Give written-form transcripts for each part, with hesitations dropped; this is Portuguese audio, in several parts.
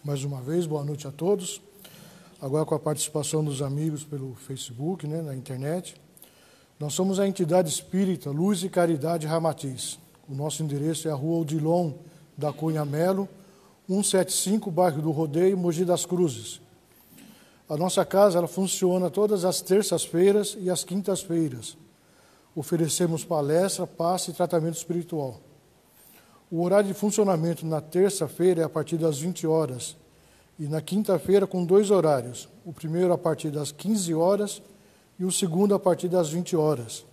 mais uma vez, boa noite a todos. Agora com a participação dos amigos pelo Facebook, na internet. Nós somos a entidade espírita Luz e Caridade Ramatiz. O nosso endereço é a Rua Odilon da Cunha Melo, 175, bairro do Rodeio, Mogi das Cruzes. A nossa casa ela funciona todas as terças-feiras e as quintas-feiras. Oferecemos palestra, passe e tratamento espiritual. O horário de funcionamento na terça-feira é a partir das 20 horas e na quinta-feira com 2 horários. O primeiro a partir das 15 horas e o segundo a partir das 20 horas.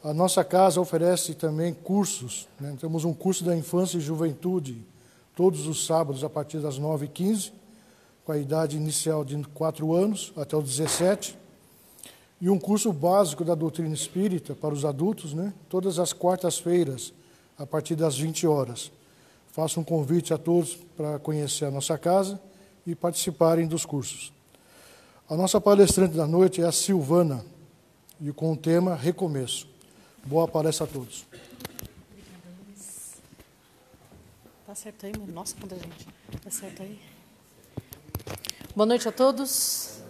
A nossa casa oferece também cursos. Temos um curso da infância e juventude todos os sábados a partir das 9h15, com a idade inicial de 4 anos até os 17, e um curso básico da doutrina espírita para os adultos, todas as quartas-feiras, a partir das 20 horas. Faço um convite a todos para conhecer a nossa casa e participarem dos cursos. A nossa palestrante da noite é a Silvana, e com o tema Recomeço. Boa palestra a todos. Tá certo aí, meu? Nossa, quanta gente. Tá certo aí? Boa noite a todos.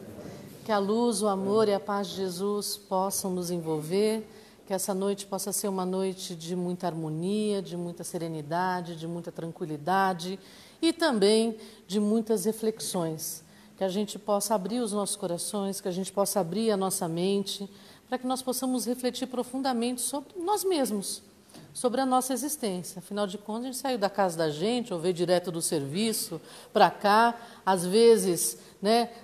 Que a luz, o amor e a paz de Jesus possam nos envolver. Que essa noite possa ser uma noite de muita harmonia, de muita serenidade, de muita tranquilidade e também de muitas reflexões. Que a gente possa abrir os nossos corações, que a gente possa abrir a nossa mente, para que nós possamos refletir profundamente sobre nós mesmos, sobre a nossa existência. Afinal de contas, a gente saiu da casa da gente, ou veio direto do serviço para cá, às vezes,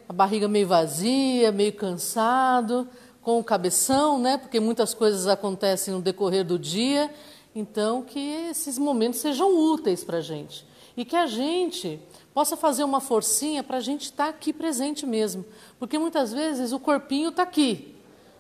a barriga meio vazia, meio cansado, com o cabeção, porque muitas coisas acontecem no decorrer do dia. Então, que esses momentos sejam úteis para a gente. E que a gente possa fazer uma forcinha para a gente estar aqui presente mesmo. Porque muitas vezes o corpinho está aqui,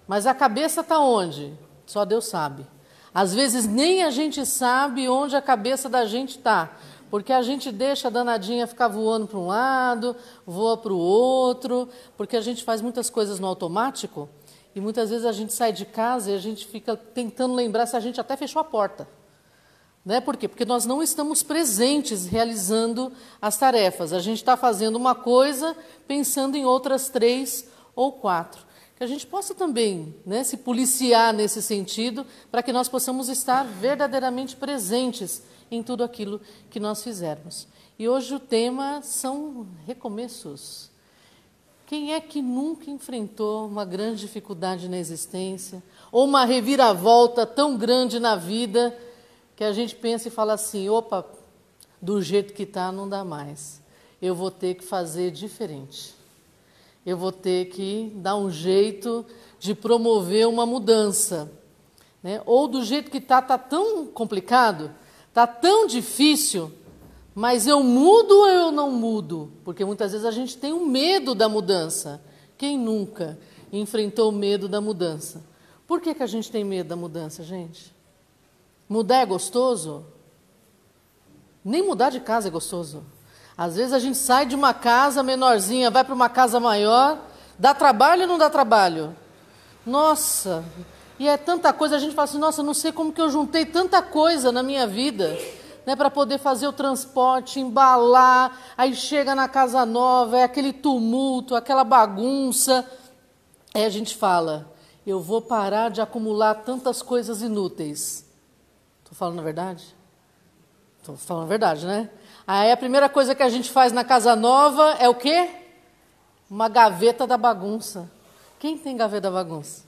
mas a cabeça está onde? Só Deus sabe. Às vezes nem a gente sabe onde a cabeça da gente está, porque a gente deixa a danadinha ficar voando para um lado, voa para o outro, porque a gente faz muitas coisas no automático. E muitas vezes a gente sai de casa e a gente fica tentando lembrar se a gente até fechou a porta. Por quê? Porque nós não estamos presentes realizando as tarefas. A gente está fazendo uma coisa pensando em outras 3 ou 4. Que a gente possa também se policiar nesse sentido para que nós possamos estar verdadeiramente presentes em tudo aquilo que nós fizermos. E hoje o tema são recomeços. Quem é que nunca enfrentou uma grande dificuldade na existência, ou uma reviravolta tão grande na vida, que a gente pensa e fala assim, opa, do jeito que está não dá mais, eu vou ter que fazer diferente, eu vou ter que dar um jeito de promover uma mudança, ou do jeito que está tão complicado, está tão difícil, mas eu mudo ou eu não mudo? Porque muitas vezes a gente tem um medo da mudança. Quem nunca enfrentou o medo da mudança? Por que a gente tem medo da mudança, gente? Mudar é gostoso? Nem mudar de casa é gostoso. Às vezes a gente sai de uma casa menorzinha, vai para uma casa maior, dá trabalho ou não dá trabalho? Nossa, e é tanta coisa, a gente fala assim, nossa, não sei como que eu juntei tanta coisa na minha vida, para poder fazer o transporte, embalar, aí chega na casa nova, é aquele tumulto, aquela bagunça. Aí a gente fala, eu vou parar de acumular tantas coisas inúteis. Estou falando a verdade? Estou falando a verdade, Aí a primeira coisa que a gente faz na casa nova é o quê? Uma gaveta da bagunça. Quem tem gaveta da bagunça?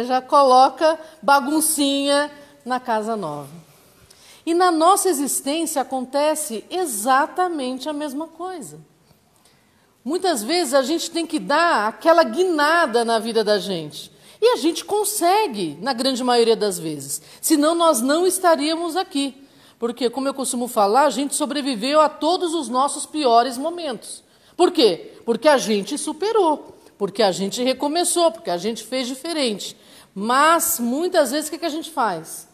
Já coloca baguncinha na casa nova. E na nossa existência acontece exatamente a mesma coisa. Muitas vezes a gente tem que dar aquela guinada na vida da gente. E a gente consegue, na grande maioria das vezes. Senão nós não estaríamos aqui. Porque, como eu costumo falar, a gente sobreviveu a todos os nossos piores momentos. Por quê? Porque a gente superou. Porque a gente recomeçou. Porque a gente fez diferente. Mas, muitas vezes, o que a gente faz?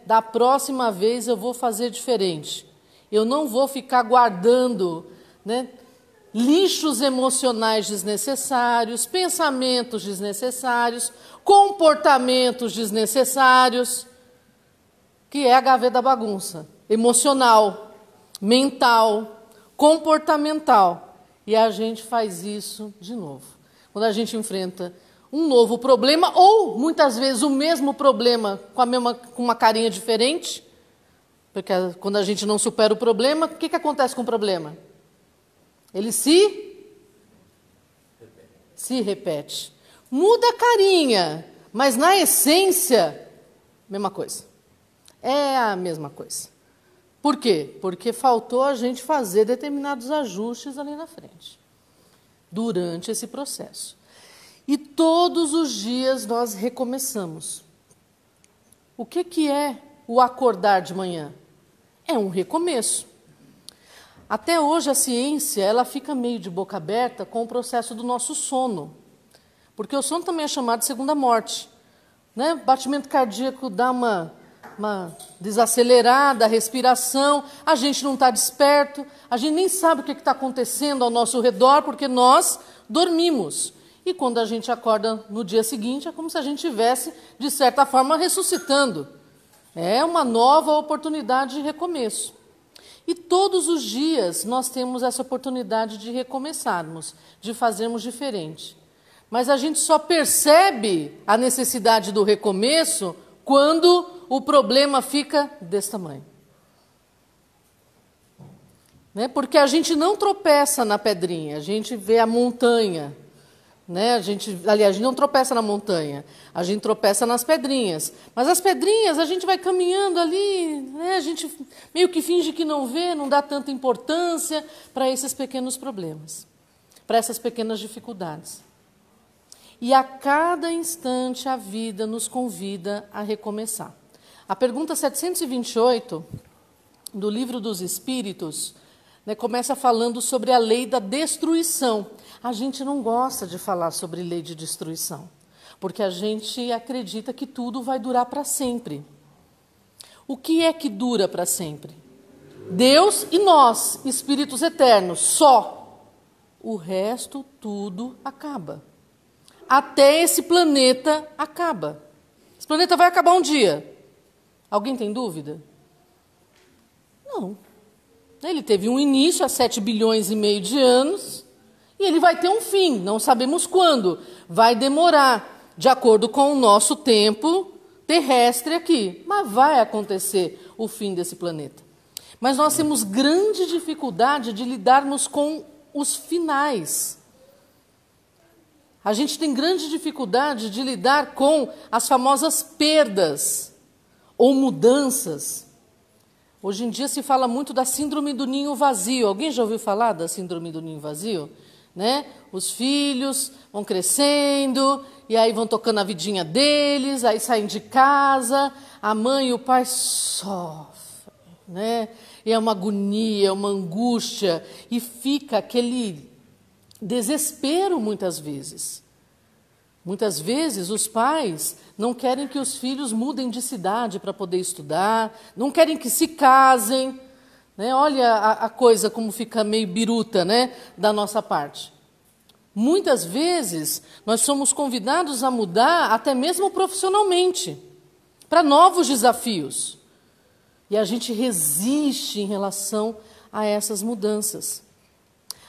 Da próxima vez eu vou fazer diferente. Eu não vou ficar guardando lixos emocionais desnecessários, pensamentos desnecessários, comportamentos desnecessários, que é a gaveta da bagunça emocional. mental, comportamental. E a gente faz isso de novo. Quando a gente enfrenta um novo problema, ou muitas vezes o mesmo problema com uma carinha diferente, porque quando a gente não supera o problema, o que acontece com o problema? Ele se repete. Muda a carinha, mas na essência, mesma coisa. É a mesma coisa. Por quê? Porque faltou a gente fazer determinados ajustes ali na frente, durante esse processo. E todos os dias nós recomeçamos. O que é o acordar de manhã? É um recomeço. Até hoje a ciência ela fica meio de boca aberta com o processo do nosso sono. Porque o sono também é chamado de segunda morte. Né? Batimento cardíaco dá uma desacelerada, a respiração, a gente não está desperto, a gente nem sabe o que está acontecendo ao nosso redor, porque nós dormimos. E quando a gente acorda no dia seguinte, é como se a gente estivesse, de certa forma, ressuscitando. É uma nova oportunidade de recomeço. E todos os dias nós temos essa oportunidade de recomeçarmos, de fazermos diferente. Mas a gente só percebe a necessidade do recomeço quando o problema fica desse tamanho. Né? Porque a gente não tropeça na pedrinha, a gente vê a montanha. Né? A gente não tropeça na montanha, a gente tropeça nas pedrinhas. Mas as pedrinhas, a gente vai caminhando ali, né? A gente meio que finge que não vê, não dá tanta importância para esses pequenos problemas, para essas pequenas dificuldades. E a cada instante a vida nos convida a recomeçar. A pergunta 728 do Livro dos Espíritos, né, começa falando sobre a lei da destruição. A gente não gosta de falar sobre lei de destruição, porque a gente acredita que tudo vai durar para sempre. O que é que dura para sempre? Deus e nós, espíritos eternos, só. O resto tudo acaba. Até esse planeta acaba. Esse planeta vai acabar um dia. Alguém tem dúvida? Não. Ele teve um início há 7 bilhões e meio de anos e ele vai ter um fim, não sabemos quando. Vai demorar, de acordo com o nosso tempo terrestre aqui, mas vai acontecer o fim desse planeta. Mas nós temos grande dificuldade de lidarmos com os finais. A gente tem grande dificuldade de lidar com as famosas perdas ou mudanças. Hoje em dia se fala muito da síndrome do ninho vazio. Alguém já ouviu falar da síndrome do ninho vazio? Né? Os filhos vão crescendo, e aí vão tocando a vidinha deles, aí saem de casa, a mãe e o pai sofrem, né? E é uma agonia, uma angústia, e fica aquele desespero muitas vezes. Muitas vezes os pais não querem que os filhos mudem de cidade para poder estudar, não querem que se casem. Né? Olha a coisa como fica meio biruta, né, da nossa parte. Muitas vezes nós somos convidados a mudar até mesmo profissionalmente, para novos desafios. E a gente resiste em relação a essas mudanças.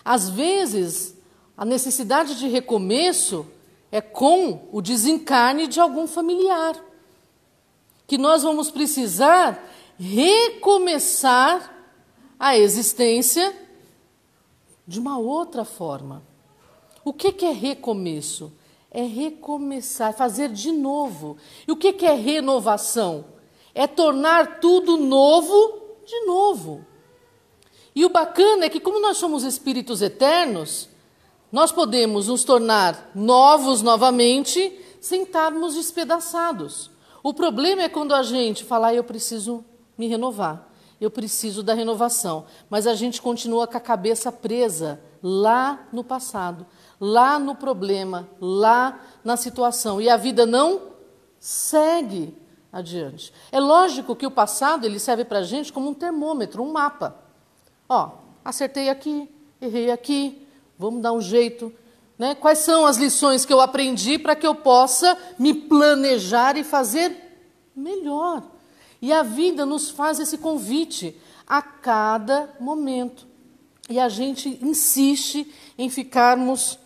Às vezes, a necessidade de recomeço é com o desencarne de algum familiar, que nós vamos precisar recomeçar a existência de uma outra forma. O que é recomeço? É recomeçar, fazer de novo. E o que é renovação? É tornar tudo novo de novo. E o bacana é que, como nós somos espíritos eternos, nós podemos nos tornar novos novamente sem estarmos despedaçados. O problema é quando a gente fala, eu preciso me renovar, eu preciso da renovação, mas a gente continua com a cabeça presa lá no passado, lá no problema, lá na situação, e a vida não segue adiante. É lógico que o passado ele serve para a gente como um termômetro, um mapa. Ó, acertei aqui, errei aqui, vamos dar um jeito, né? Quais são as lições que eu aprendi para que eu possa me planejar e fazer melhor? E a vida nos faz esse convite a cada momento. E a gente insiste em ficarmos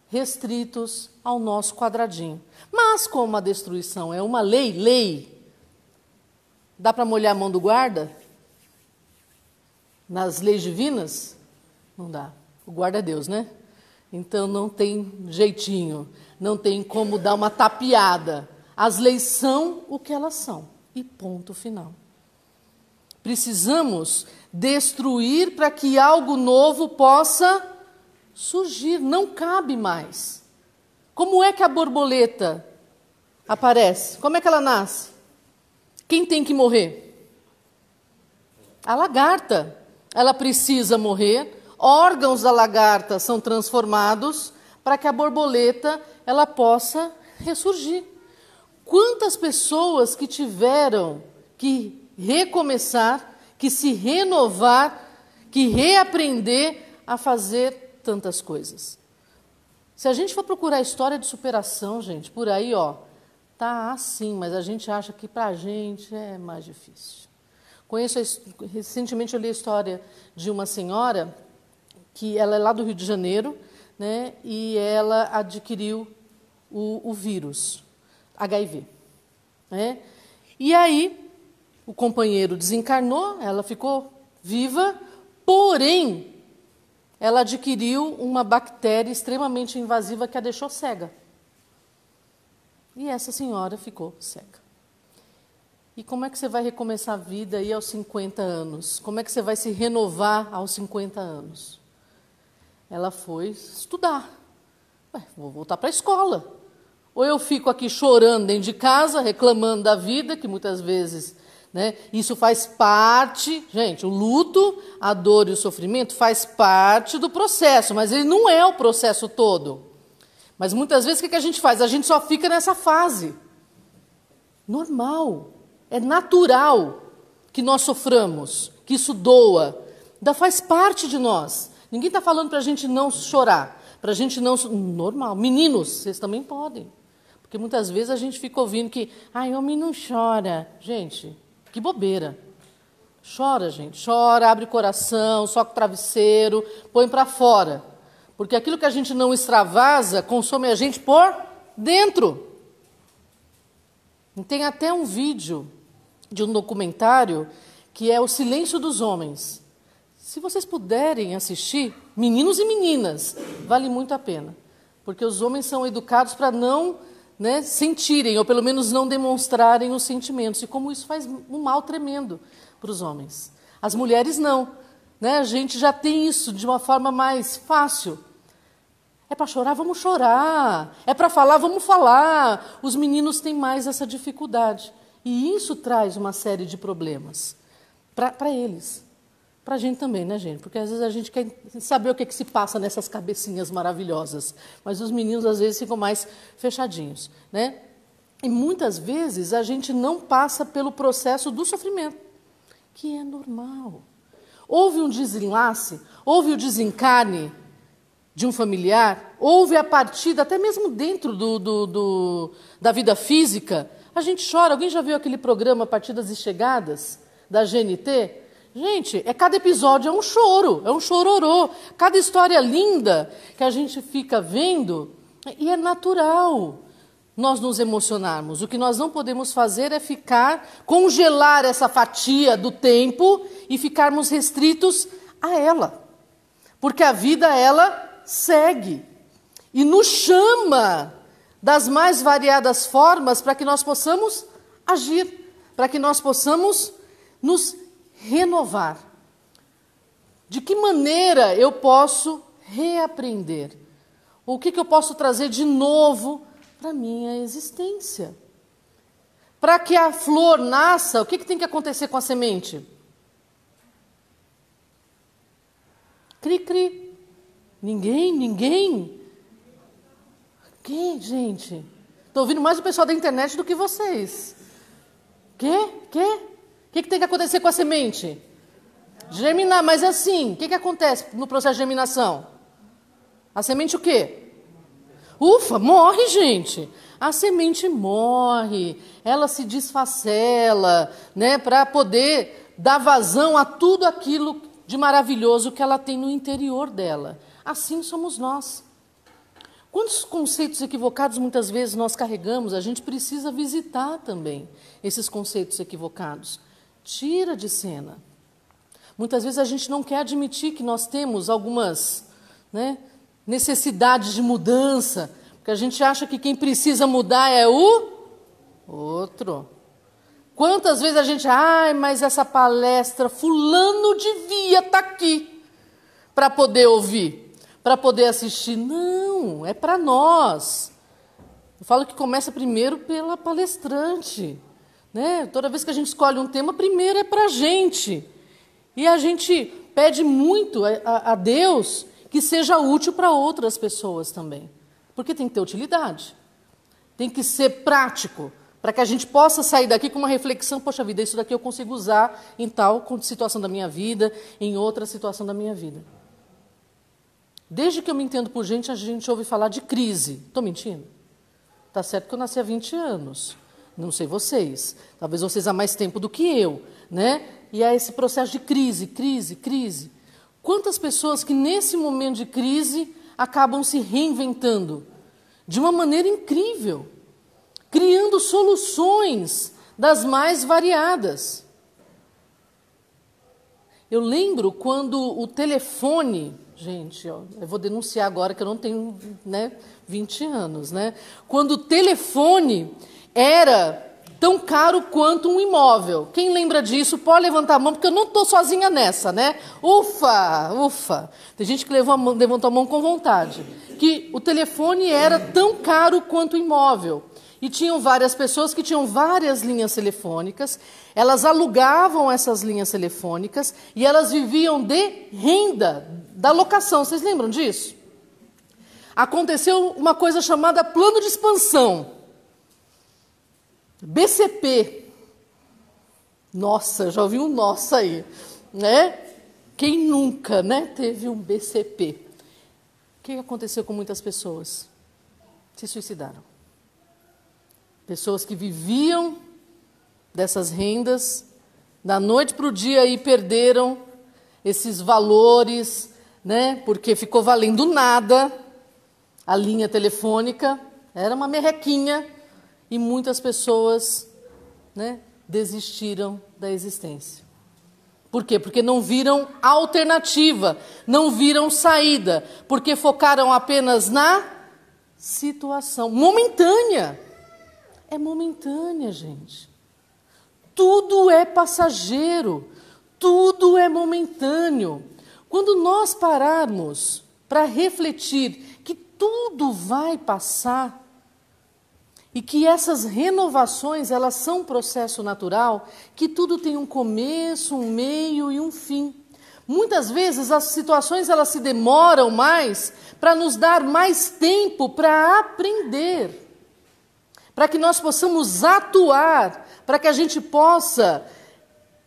restritos ao nosso quadradinho. Mas como a destruição é uma lei, dá para molhar a mão do guarda? Nas leis divinas? Não dá. O guarda é Deus, né? Então não tem jeitinho, não tem como dar uma tapeada. As leis são o que elas são. E ponto final. Precisamos destruir para que algo novo possa surgir. Não cabe mais. Como é que a borboleta aparece? Como é que ela nasce? Quem tem que morrer? A lagarta. Ela precisa morrer. Órgãos da lagarta são transformados para que a borboleta ela possa ressurgir. Quantas pessoas que tiveram que recomeçar, que se renovar, que reaprender a fazer tantas coisas. Se a gente for procurar a história de superação, gente, por aí, ó, tá assim, mas a gente acha que para a gente é mais difícil. Recentemente eu li a história de uma senhora que ela é lá do Rio de Janeiro, né, e ela adquiriu o vírus, HIV. Né? E aí o companheiro desencarnou, ela ficou viva, porém ela adquiriu uma bactéria extremamente invasiva que a deixou cega. E essa senhora ficou cega. E como é que você vai recomeçar a vida aí aos 50 anos? Como é que você vai se renovar aos 50 anos? Ela foi estudar. Vou voltar para a escola. Ou eu fico aqui chorando dentro de casa, reclamando da vida, que muitas vezes, né, isso faz parte... Gente, o luto, a dor e o sofrimento faz parte do processo, mas ele não é o processo todo. Mas muitas vezes o que a gente faz? A gente só fica nessa fase. Normal. É natural que nós soframos, que isso doa. Ainda faz parte de nós. Ninguém está falando para a gente não chorar, para a gente não... Normal. Meninos, vocês também podem. Porque muitas vezes a gente fica ouvindo que homem não chora. Gente, que bobeira. Chora, gente. Chora, abre o coração, soca o travesseiro, põe para fora. Porque aquilo que a gente não extravasa consome a gente por dentro. E tem até um vídeo de um documentário que é O Silêncio dos Homens. Se vocês puderem assistir, meninos e meninas, vale muito a pena. Porque os homens são educados para não, né, sentirem, ou pelo menos não demonstrarem os sentimentos. E como isso faz um mal tremendo para os homens. As mulheres não. Né? A gente já tem isso de uma forma mais fácil. É para chorar, vamos chorar. É para falar, vamos falar. Os meninos têm mais essa dificuldade. E isso traz uma série de problemas para eles. Para a gente também, né, gente? Porque às vezes a gente quer saber o que se passa nessas cabecinhas maravilhosas. Mas os meninos, às vezes, ficam mais fechadinhos, né? E muitas vezes a gente não passa pelo processo do sofrimento, que é normal. Houve um desenlace, houve o desencarne de um familiar, houve a partida, até mesmo dentro da vida física, a gente chora. Alguém já viu aquele programa Partidas e Chegadas, da GNT? Gente, cada episódio é um choro, é um chororô. Cada história linda que a gente fica vendo, e é natural nós nos emocionarmos. O que nós não podemos fazer é congelar essa fatia do tempo e ficarmos restritos a ela. Porque a vida, ela segue e nos chama das mais variadas formas para que nós possamos agir, para que nós possamos nos renovar. De que maneira eu posso reaprender? O que eu posso trazer de novo para a minha existência? Para que a flor nasça, o que tem que acontecer com a semente? Cri, cri. Ninguém? Quem, gente? Estou ouvindo mais o pessoal da internet do que vocês. Quê? O que tem que acontecer com a semente? Germinar, mas assim, o que acontece no processo de germinação? A semente o quê? Ufa, morre, gente. A semente morre, ela se desfacela, né, para poder dar vazão a tudo aquilo de maravilhoso que ela tem no interior dela. Assim somos nós. Quantos conceitos equivocados muitas vezes nós carregamos? A gente precisa visitar também esses conceitos equivocados. Tira de cena. Muitas vezes a gente não quer admitir que nós temos algumas, necessidades de mudança, porque a gente acha que quem precisa mudar é o outro. Quantas vezes a gente, mas essa palestra, fulano devia estar aqui para poder ouvir, para poder assistir. Não, é para nós. Eu falo que começa primeiro pela palestrante. Toda vez que a gente escolhe um tema, primeiro é para a gente. E a gente pede muito a Deus que seja útil para outras pessoas também. Porque tem que ter utilidade. Tem que ser prático, para que a gente possa sair daqui com uma reflexão, poxa vida, isso daqui eu consigo usar em tal situação da minha vida, em outra situação da minha vida. Desde que eu me entendo por gente, a gente ouve falar de crise. Estou mentindo? Está certo que eu nasci há 20 anos. Não sei vocês. Talvez vocês há mais tempo do que eu. E há esse processo de crise. Quantas pessoas que nesse momento de crise acabam se reinventando de uma maneira incrível, criando soluções das mais variadas. Eu lembro quando o telefone, gente, eu vou denunciar agora que eu não tenho 20 anos, quando o telefone era tão caro quanto um imóvel. Quem lembra disso pode levantar a mão, porque eu não estou sozinha nessa, Ufa! Tem gente que levantou a mão com vontade. Que o telefone era tão caro quanto o imóvel. E tinham várias pessoas que tinham várias linhas telefônicas, elas alugavam essas linhas telefônicas e elas viviam de renda, da locação. Vocês lembram disso? Aconteceu uma coisa chamada plano de expansão. BCP. Nossa, já ouvi um nossa aí. Quem nunca teve um BCP? O que aconteceu com muitas pessoas? Se suicidaram. Pessoas que viviam dessas rendas, da noite para o dia e perderam esses valores, porque ficou valendo nada a linha telefônica, era uma merrequinha, e muitas pessoas desistiram da existência. Por quê? Porque não viram alternativa, não viram saída, porque focaram apenas na situação momentânea. É momentânea, gente. Tudo é passageiro, tudo é momentâneo. Quando nós pararmos para refletir que tudo vai passar e que essas renovações, elas são um processo natural, que tudo tem um começo, um meio e um fim. Muitas vezes as situações elas se demoram mais para nos dar mais tempo para aprender, para que nós possamos atuar, para que a gente possa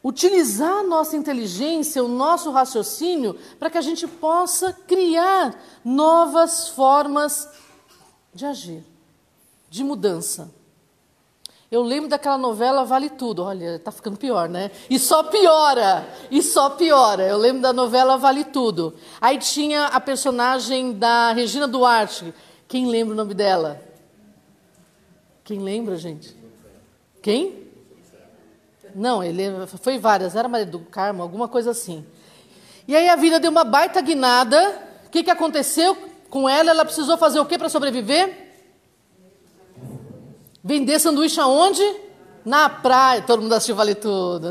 utilizar a nossa inteligência, o nosso raciocínio, para que a gente possa criar novas formas de agir, de mudança. Eu lembro daquela novela Vale Tudo. Olha, está ficando pior, E só piora, Eu lembro da novela Vale Tudo. Aí tinha a personagem da Regina Duarte. Quem lembra o nome dela? Quem lembra, gente? Quem? Não, foi várias. Era Maria do Carmo, alguma coisa assim. E aí a vida deu uma baita guinada. O que aconteceu com ela? Ela precisou fazer o quê para sobreviver? Vender sanduíche aonde? Na praia. Todo mundo assistiu Vale Tudo,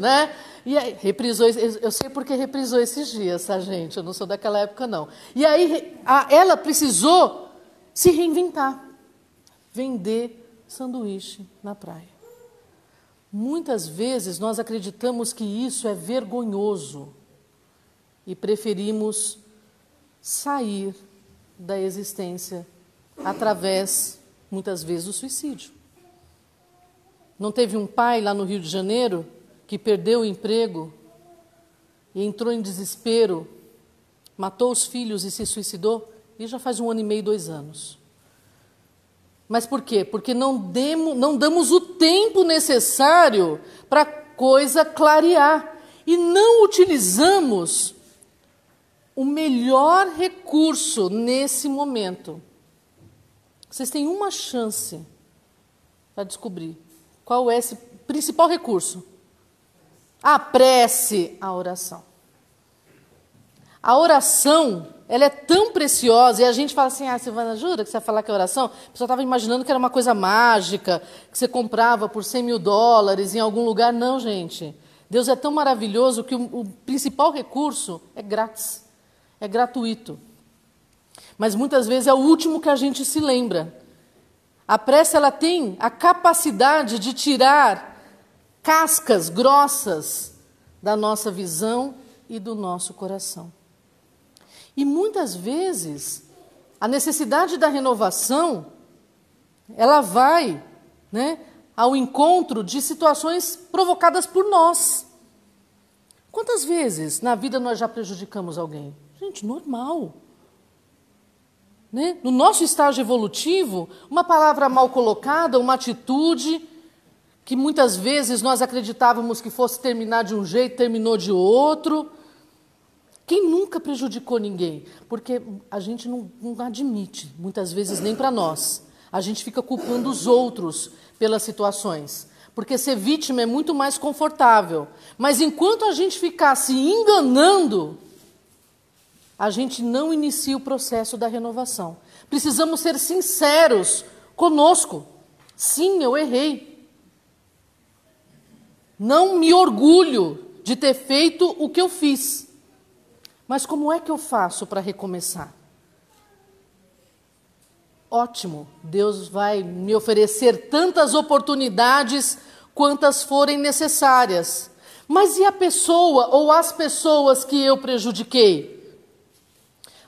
E aí, reprisou, eu sei porque reprisou esses dias, tá, gente? Eu não sou daquela época, não. E aí, ela precisou se reinventar. Vender sanduíche na praia. Muitas vezes nós acreditamos que isso é vergonhoso e preferimos sair da existência através, muitas vezes, do suicídio. Não teve um pai lá no Rio de Janeiro que perdeu o emprego e entrou em desespero, matou os filhos e se suicidou? E já faz 1 ano e meio, 2 anos. Mas por quê? Porque não damos o tempo necessário para a coisa clarear. e não utilizamos o melhor recurso nesse momento. Vocês têm uma chance para descobrir qual é esse principal recurso. A prece, a oração. A oração, ela é tão preciosa, e a gente fala assim, Silvana, jura que você vai falar que é oração? A pessoa estava imaginando que era uma coisa mágica, que você comprava por $100 mil em algum lugar. Não, gente. Deus é tão maravilhoso que o principal recurso é grátis, é gratuito. Mas muitas vezes é o último que a gente se lembra. A prece, ela tem a capacidade de tirar cascas grossas da nossa visão e do nosso coração. E muitas vezes, a necessidade da renovação, ela vai, ao encontro de situações provocadas por nós. Quantas vezes na vida nós já prejudicamos alguém? Gente, normal. No nosso estágio evolutivo, uma palavra mal colocada, uma atitude que muitas vezes nós acreditávamos que fosse terminar de um jeito, terminou de outro. Quem nunca prejudicou ninguém? Porque a gente não admite, muitas vezes nem para nós. A gente fica culpando os outros pelas situações. Porque ser vítima é muito mais confortável. Mas enquanto a gente ficar se enganando, a gente não inicia o processo da renovação. Precisamos ser sinceros conosco. Sim, eu errei. Não me orgulho de ter feito o que eu fiz. Mas como é que eu faço para recomeçar? Ótimo, Deus vai me oferecer tantas oportunidades quantas forem necessárias. Mas e a pessoa ou as pessoas que eu prejudiquei?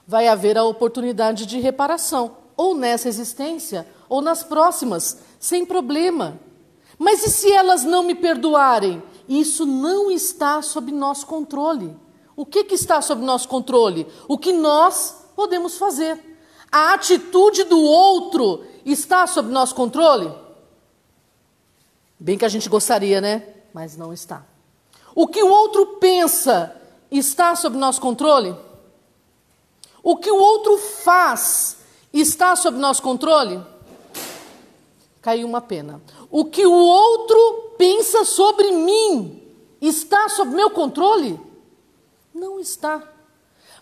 Vai haver a oportunidade de reparação, ou nessa existência, ou nas próximas, sem problema. Mas e se elas não me perdoarem? Isso não está sob nosso controle. O que está sob nosso controle? O que nós podemos fazer. A atitude do outro está sob nosso controle? Bem que a gente gostaria, né? Mas não está. O que o outro pensa está sob nosso controle? O que o outro faz está sob nosso controle? Caiu uma pena. O que o outro pensa sobre mim está sob meu controle? Não está.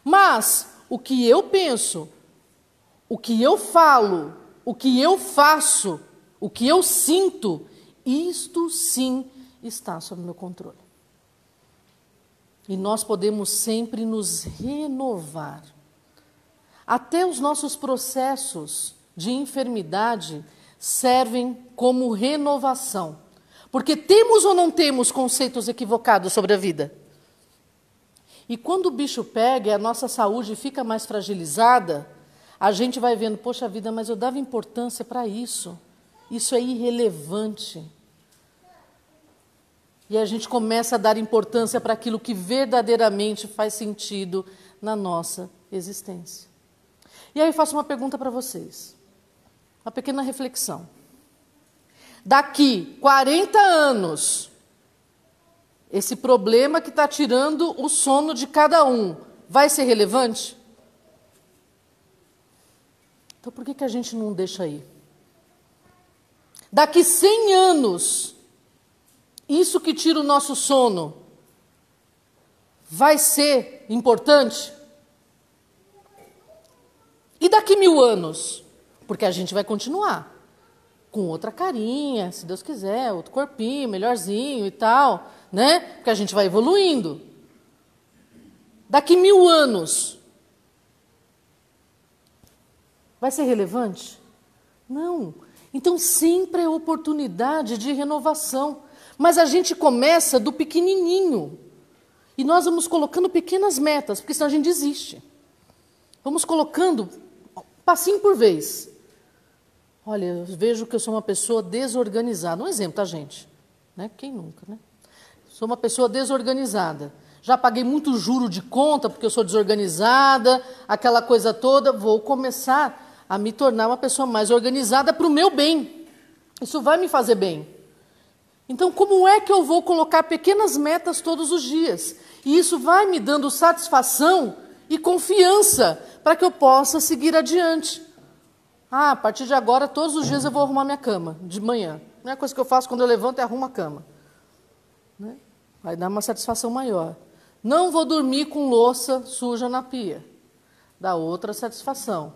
Mas o que eu penso, o que eu falo, o que eu faço, o que eu sinto, isto sim está sob meu controle. E nós podemos sempre nos renovar. Até os nossos processos de enfermidade servem como renovação. Porque temos ou não temos conceitos equivocados sobre a vida? E quando o bicho pega e a nossa saúde fica mais fragilizada, a gente vai vendo, poxa vida, mas eu dava importância para isso. Isso é irrelevante. E a gente começa a dar importância para aquilo que verdadeiramente faz sentido na nossa existência. E aí eu faço uma pergunta para vocês. Uma pequena reflexão. Daqui 40 anos, esse problema que está tirando o sono de cada um, vai ser relevante? Então por que a gente não deixa aí? Daqui 100 anos, isso que tira o nosso sono, vai ser importante? E daqui 1000 anos? Porque a gente vai continuar com outra carinha, se Deus quiser, outro corpinho, melhorzinho e tal, né? Porque a gente vai evoluindo. Daqui 1000 anos, vai ser relevante? Não. Então sempre é oportunidade de renovação. Mas a gente começa do pequenininho. E nós vamos colocando pequenas metas, porque senão a gente desiste. Vamos colocando passinho por vez. Olha, eu vejo que eu sou uma pessoa desorganizada. Um exemplo, tá, gente? Né? Quem nunca, né? Sou uma pessoa desorganizada. Já paguei muito juro de conta porque eu sou desorganizada, aquela coisa toda. Vou começar a me tornar uma pessoa mais organizada para o meu bem. Isso vai me fazer bem. Então, como é que eu vou colocar pequenas metas todos os dias? E isso vai me dando satisfação e confiança para que eu possa seguir adiante. A partir de agora, todos os dias eu vou arrumar minha cama, de manhã. A primeira coisa que eu faço quando eu levanto é arrumo a cama. Né? Vai dar uma satisfação maior. Não vou dormir com louça suja na pia. Dá outra satisfação.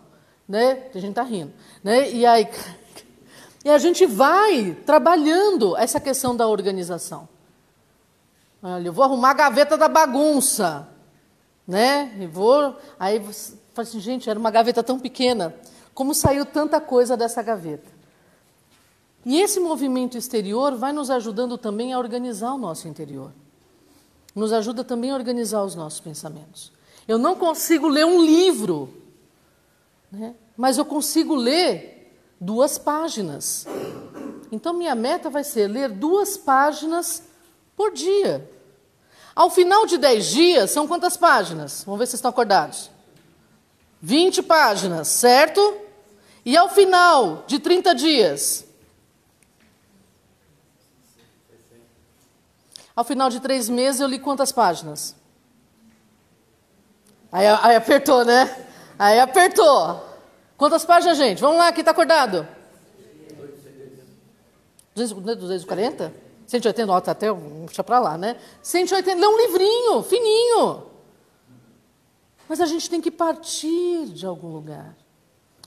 Né? A gente está rindo. Né? E a gente vai trabalhando essa questão da organização. Olha, eu vou arrumar a gaveta da bagunça. Né? Aí você fala assim, gente, era uma gaveta tão pequena. Como saiu tanta coisa dessa gaveta. E esse movimento exterior vai nos ajudando também a organizar o nosso interior. Nos ajuda também a organizar os nossos pensamentos. Eu não consigo ler um livro, né? Mas eu consigo ler 2 páginas. Então, minha meta vai ser ler 2 páginas por dia. Ao final de 10 dias, são quantas páginas? Vamos ver se vocês estão acordados. 20 páginas, certo? E ao final de 30 dias? Ao final de 3 meses, eu li quantas páginas? Aí apertou, né? Aí apertou. Quantas páginas, gente? Vamos lá, quem está acordado? 240? 180, ó, tá até, deixa para lá, né? 180, lê um livrinho, fininho. Mas a gente tem que partir de algum lugar.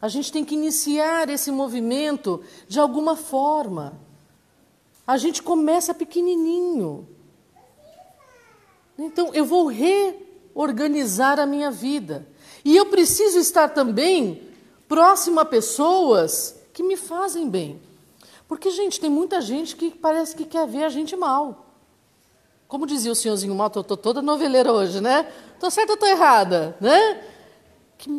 A gente tem que iniciar esse movimento de alguma forma. A gente começa pequenininho. Então, eu vou reorganizar a minha vida. E eu preciso estar também próximo a pessoas que me fazem bem. Porque, gente, tem muita gente que parece que quer ver a gente mal. Como dizia o senhorzinho mal, estou toda noveleira hoje, né? Estou certa ou estou errada, né? Que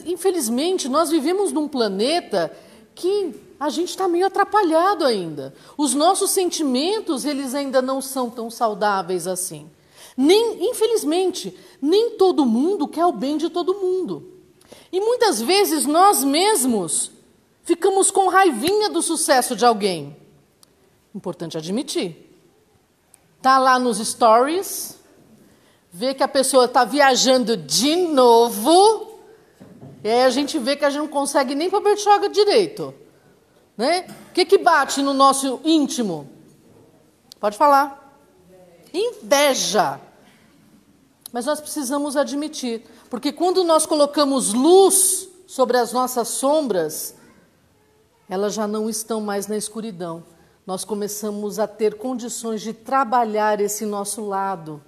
infelizmente, nós vivemos num planeta que a gente está meio atrapalhado ainda. Os nossos sentimentos, eles ainda não são tão saudáveis assim. Infelizmente, nem todo mundo quer o bem de todo mundo. E muitas vezes nós mesmos ficamos com raivinha do sucesso de alguém. Importante admitir. Está lá nos stories, vê que a pessoa está viajando de novo, e aí a gente vê que a gente não consegue nem para bertioga direito. Né? O que bate no nosso íntimo? Pode falar. Inveja. Mas nós precisamos admitir, porque quando nós colocamos luz sobre as nossas sombras, elas já não estão mais na escuridão. Nós começamos a ter condições de trabalhar esse nosso lado,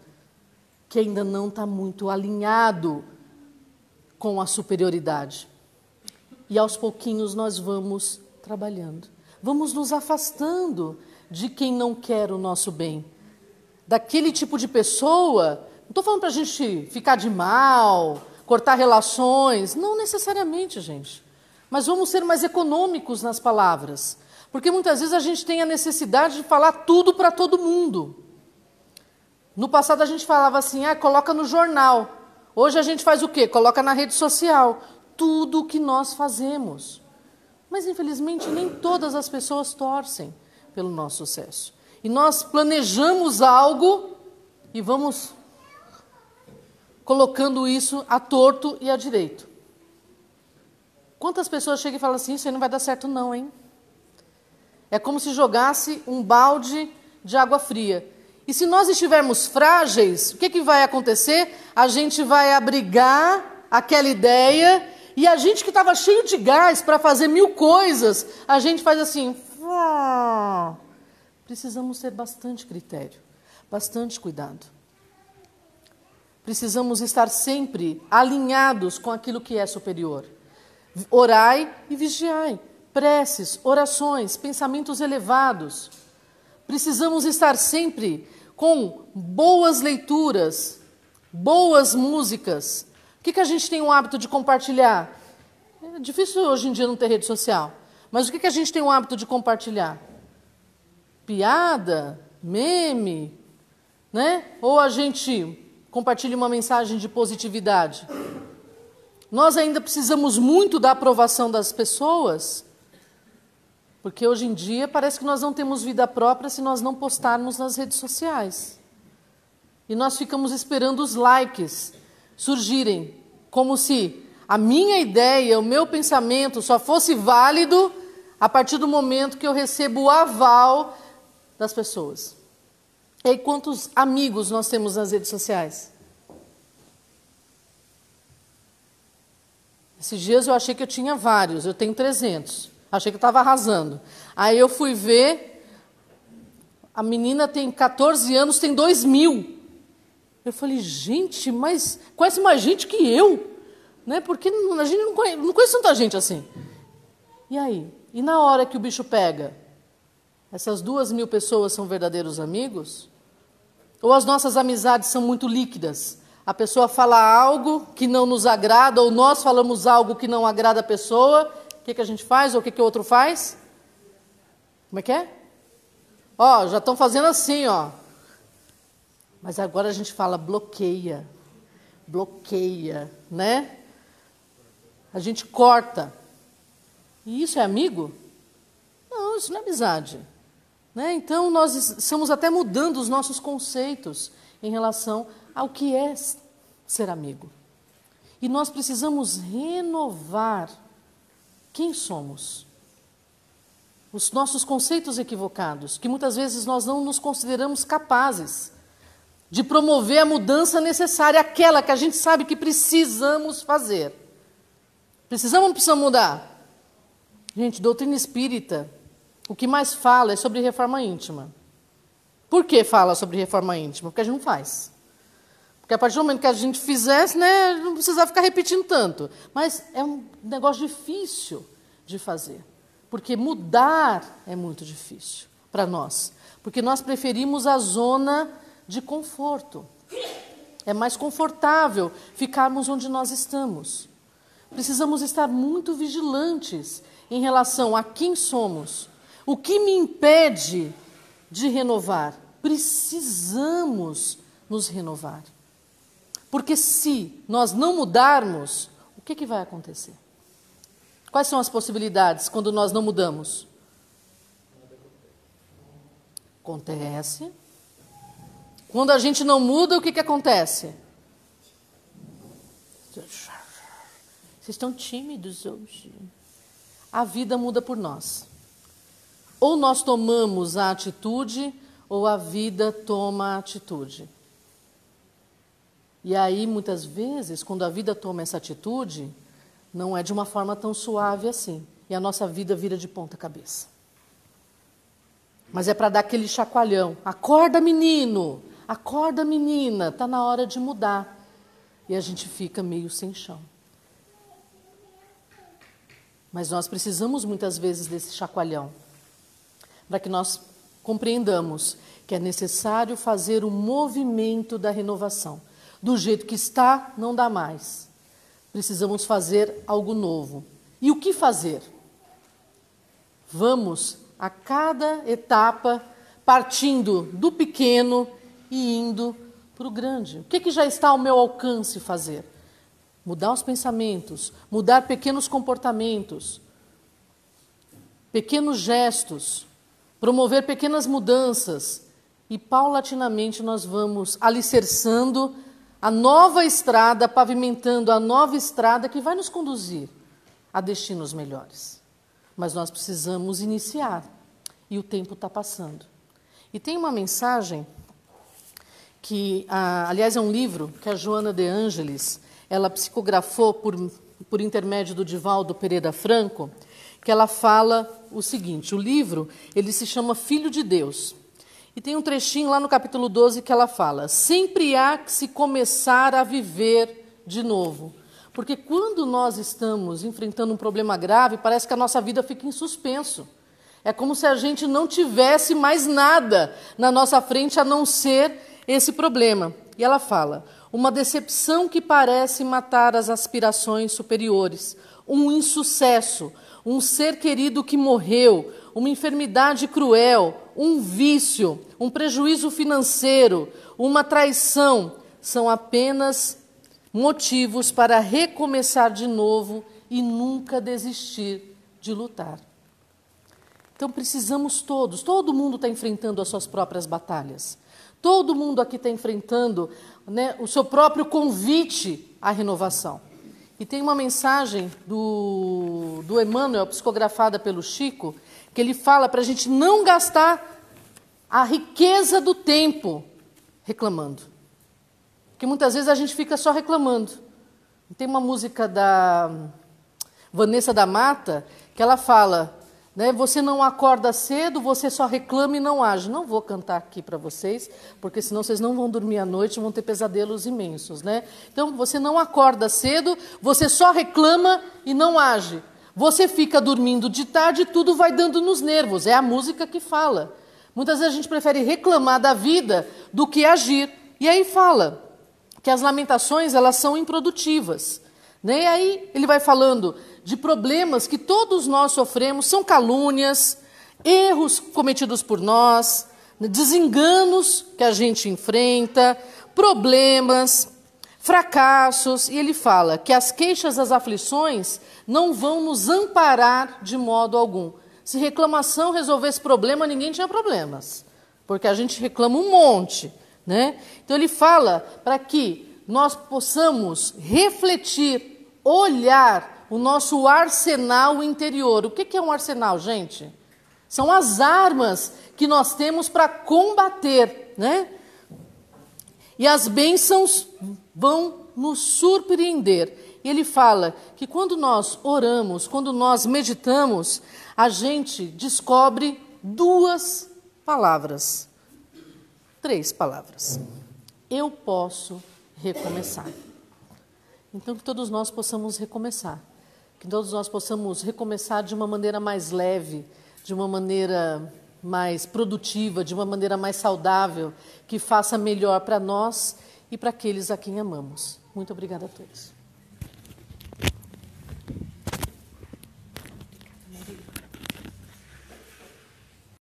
que ainda não está muito alinhado com a superioridade. E aos pouquinhos nós vamos trabalhando. Vamos nos afastando de quem não quer o nosso bem. Daquele tipo de pessoa, não estou falando para a gente ficar de mal, cortar relações, não necessariamente, gente. Mas vamos ser mais econômicos nas palavras. Porque muitas vezes a gente tem a necessidade de falar tudo para todo mundo. No passado a gente falava assim, coloca no jornal. Hoje a gente faz o quê? Coloca na rede social. Tudo o que nós fazemos. Mas infelizmente nem todas as pessoas torcem pelo nosso sucesso. E nós planejamos algo e vamos colocando isso à torto e à direito. Quantas pessoas chegam e falam assim, isso aí não vai dar certo não, hein? É como se jogasse um balde de água fria. E se nós estivermos frágeis, o que vai acontecer? A gente vai abrigar aquela ideia e a gente que estava cheio de gás para fazer 1000 coisas, a gente faz assim... Precisamos ter bastante critério, bastante cuidado. Precisamos estar sempre alinhados com aquilo que é superior. Orai e vigiai. Preces, orações, pensamentos elevados. Precisamos estar sempre com boas leituras, boas músicas. O que a gente tem o hábito de compartilhar? É difícil hoje em dia não ter rede social. Mas o que a gente tem o hábito de compartilhar? Piada, meme, né? Ou a gente compartilha uma mensagem de positividade. Nós ainda precisamos muito da aprovação das pessoas. Porque hoje em dia parece que nós não temos vida própria se nós não postarmos nas redes sociais. E nós ficamos esperando os likes surgirem, como se a minha ideia, o meu pensamento só fosse válido a partir do momento que eu recebo o aval das pessoas. E aí, quantos amigos nós temos nas redes sociais? Esses dias eu achei que eu tinha vários, eu tenho 300. Achei que eu estava arrasando. Aí eu fui ver, a menina tem 14 anos, tem 2.000. Eu falei, gente, mas conhece mais gente que eu, né? Porque a gente não conhece tanta gente assim. E aí? E na hora que o bicho pega? Essas 2.000 pessoas são verdadeiros amigos? Ou as nossas amizades são muito líquidas? A pessoa fala algo que não nos agrada, ou nós falamos algo que não agrada a pessoa, o que a gente faz, ou o que o outro faz? Como é que é? Ó, já estão fazendo assim, ó. Mas agora a gente fala bloqueia, né? A gente corta. E isso é amigo? Não, isso não é amizade. Né? Então, nós estamos até mudando os nossos conceitos em relação ao que é ser amigo. E nós precisamos renovar quem somos. Os nossos conceitos equivocados, que muitas vezes nós não nos consideramos capazes de promover a mudança necessária, aquela que a gente sabe que precisamos fazer. Precisamos ou não precisamos mudar? Gente, doutrina espírita, o que mais fala é sobre reforma íntima. Por que fala sobre reforma íntima? Porque a gente não faz. Porque a partir do momento que a gente fizesse, né, não precisava ficar repetindo tanto. Mas é um negócio difícil de fazer. Porque mudar é muito difícil para nós. Porque nós preferimos a zona de conforto. É mais confortável ficarmos onde nós estamos. Precisamos estar muito vigilantes em relação a quem somos. O que me impede de renovar? Precisamos nos renovar. Porque se nós não mudarmos, o que vai acontecer? Quais são as possibilidades quando nós não mudamos? Acontece. Quando a gente não muda, o que acontece? Vocês estão tímidos hoje. A vida muda por nós. Ou nós tomamos a atitude, ou a vida toma a atitude. E aí, muitas vezes, quando a vida toma essa atitude, não é de uma forma tão suave assim. E a nossa vida vira de ponta cabeça. Mas é para dar aquele chacoalhão. Acorda, menino! Acorda, menina! Está na hora de mudar. E a gente fica meio sem chão. Mas nós precisamos, muitas vezes, desse chacoalhão. Para que nós compreendamos que é necessário fazer o movimento da renovação. Do jeito que está, não dá mais. Precisamos fazer algo novo. E o que fazer? Vamos, a cada etapa, partindo do pequeno e indo para o grande. O que já está ao meu alcance fazer? Mudar os pensamentos, mudar pequenos comportamentos, pequenos gestos, promover pequenas mudanças. E, paulatinamente, nós vamos alicerçando a nova estrada, pavimentando a nova estrada que vai nos conduzir a destinos melhores. Mas nós precisamos iniciar, e o tempo está passando. E tem uma mensagem que, aliás, é um livro que a Joana de Ângeles, ela psicografou por intermédio do Divaldo Pereira Franco, que ela fala o seguinte, o livro, ele se chama Filho de Deus. E tem um trechinho lá no capítulo 12 que ela fala: sempre há que se começar a viver de novo. Porque quando nós estamos enfrentando um problema grave, parece que a nossa vida fica em suspenso. É como se a gente não tivesse mais nada na nossa frente a não ser esse problema. E ela fala: uma decepção que parece matar as aspirações superiores, um insucesso, um ser querido que morreu, uma enfermidade cruel, um vício, um prejuízo financeiro, uma traição, são apenas motivos para recomeçar de novo e nunca desistir de lutar. Então precisamos todos, todo mundo está enfrentando as suas próprias batalhas. Todo mundo aqui está enfrentando, né, o seu próprio convite à renovação. E tem uma mensagem do Emmanuel, psicografada pelo Chico, que ele fala para a gente não gastar a riqueza do tempo reclamando. Porque muitas vezes a gente fica só reclamando. Tem uma música da Vanessa da Mata que ela fala, né, você não acorda cedo, você só reclama e não age. Não vou cantar aqui para vocês, porque senão vocês não vão dormir à noite e vão ter pesadelos imensos, né? Então, você não acorda cedo, você só reclama e não age. Você fica dormindo de tarde e tudo vai dando nos nervos. É a música que fala. Muitas vezes a gente prefere reclamar da vida do que agir. E aí fala que as lamentações, elas são improdutivas. Né? E aí ele vai falando de problemas que todos nós sofremos, são calúnias, erros cometidos por nós, desenganos que a gente enfrenta, problemas, fracassos. E ele fala que as queixas, as aflições não vão nos amparar de modo algum. Se reclamação resolvesse problema, ninguém tinha problemas, porque a gente reclama um monte, né? Então ele fala para que nós possamos refletir, olhar o nosso arsenal interior. O que é um arsenal, gente? São as armas que nós temos para combater, né? E as bênçãos vão nos surpreender. E ele fala que quando nós oramos, quando nós meditamos, a gente descobre 2 palavras, 3 palavras. Eu posso recomeçar. Então, que todos nós possamos recomeçar. Que todos nós possamos recomeçar de uma maneira mais leve, de uma maneira mais produtiva, de uma maneira mais saudável, que faça melhor para nós e para aqueles a quem amamos. Muito obrigada a todos.